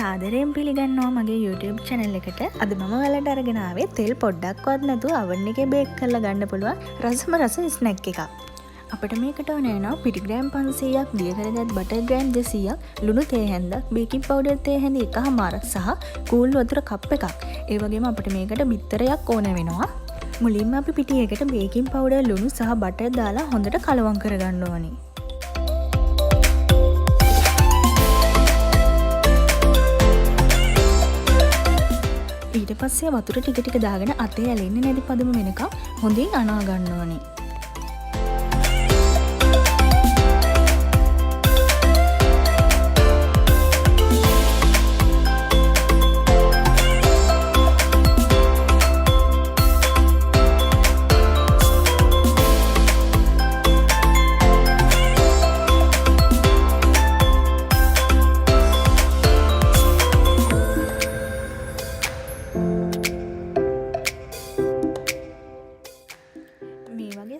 සාදරයෙන් පිළිගන්නවා මගේ YouTube channel එකට. අද මම ඔයාලට අරගෙන ආවේ තෙල් පොඩ්ඩක්වත් නැතුව oven එකේ බේක් කරලා ගන්න පුළුවන් රසම රස ස්නැක් එකක්. අපිට මේකට ඕන වෙනවා පිටි ග්‍රෑම් 500ක්, දියකරගත් බටර් ග්‍රෑම් 200ක්, ලුණු තේ හැන්දක්, බේකින් පවුඩර් තේ හැඳ එකමාරක් සහ කූල් වතුර කප් එකක්. ඒ වගේම අපිට මේකට බිත්තරයක් ඕන වෙනවා. මුලින්ම අපි පිටියකට බේකින් පවුඩර්, ලුණු සහ බටර් දාලා හොඳට කලවම් කරගන්න ඕනේ. ඊට පස්සේ වතුර ටික ටික දාගෙන අතේ ඇලෙන්නේ නැති පදම වෙනකම් හොඳින් අනා ගන්න ඕනේ.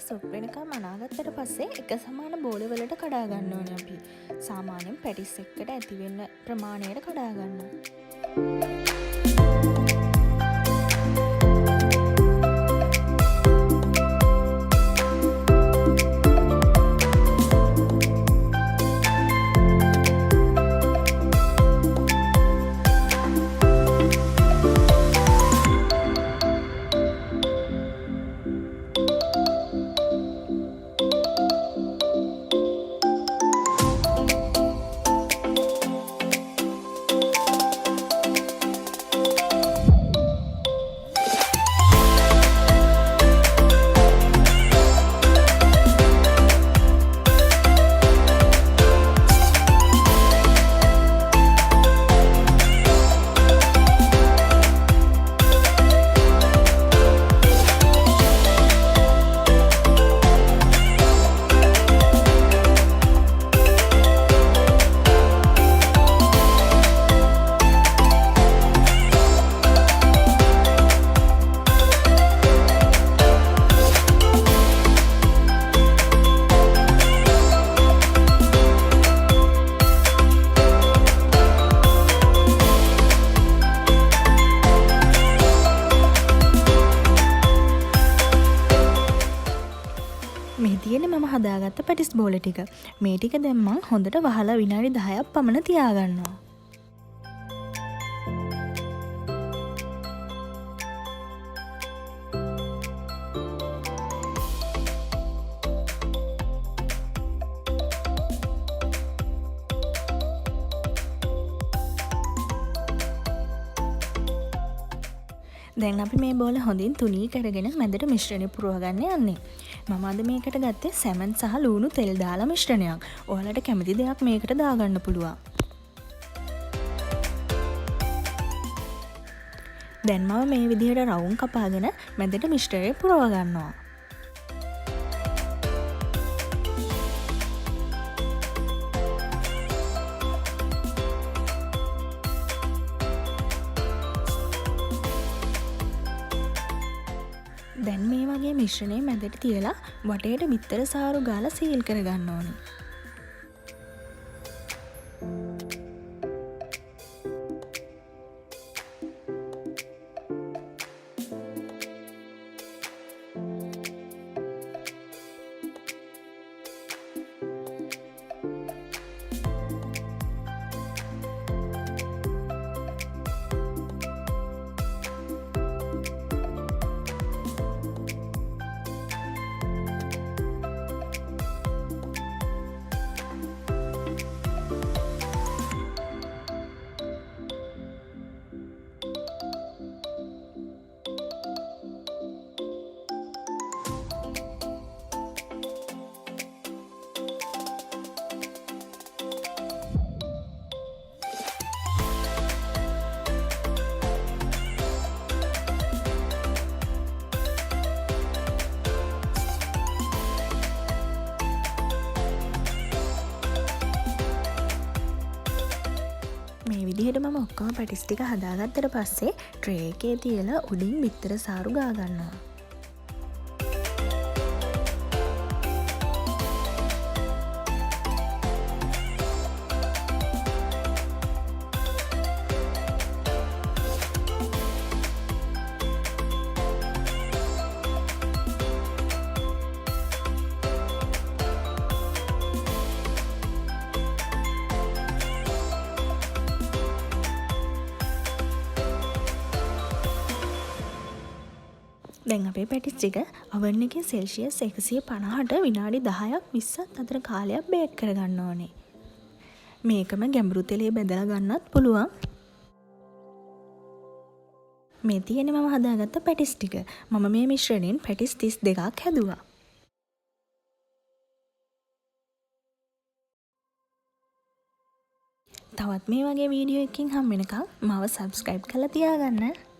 සොප් වෙනකම් අනාගත්තට පස්සේ එක සමාන බෝල වලට කඩා ගන්න ඕනේ අපි. සාමාන්‍යයෙන් පැටිස් එකට ඇති වෙන ප්‍රමාණයට කඩා ගන්න. මේ තියෙන්නේ මම හදාගත්ත පැටිස් බෝල ටික. මේ ටික දැන් මම හොඳට වහලා විනාඩි 10ක් පමණ තියාගන්නවා. දැන් අපි මේ බෝල හොඳින් තුනී කරගෙන මැදට මිශ්‍රණය පුරව ගන්න යන්නේ. මම අද මේකට ගත්තේ සැමන් සහ ලුණු තෙල් දාලා මිශ්‍රණයක්. ඔයාලට කැමති දෙයක් මේකට දාගන්න පුළුවන්. දැන් මම මේ විදිහට රවුම් කපාගෙන මැදට මිශ්‍රණය පුරව ගන්නවා. දැන් මේ වගේ මිශ්‍රණය මැදට තියලා වටේට බිත්තර සාරු ගාලා සීල් කරගන්න ඕනේ. මේ විදිහට මම ඔක්කොම පැටිස් ටික හදාගත්තට පස්සේ ට්‍රේ එකේ තියලා උඩින් බිත්තර සාරු ගා ගන්නවා. දැන් අපේ පැටිස් ටික oven එකේ සෙල්සියස් 150ට විනාඩි 10ක් 20ක් අතර කාලයක් බේක් කරගන්න ඕනේ. මේකම ගැඹුරු තෙලේ බැදලා ගන්නත් පුළුවන්. මේ තියෙන්නේ මම හදාගත්ත පැටිස් ටික. මම මේ මිශ්‍රණයෙන් පැටිස් 32ක් හැදුවා. තවත් මේ වගේ වීඩියෝ එකකින් හම්බ වෙනකම් මාව subscribe කරලා තියාගන්න.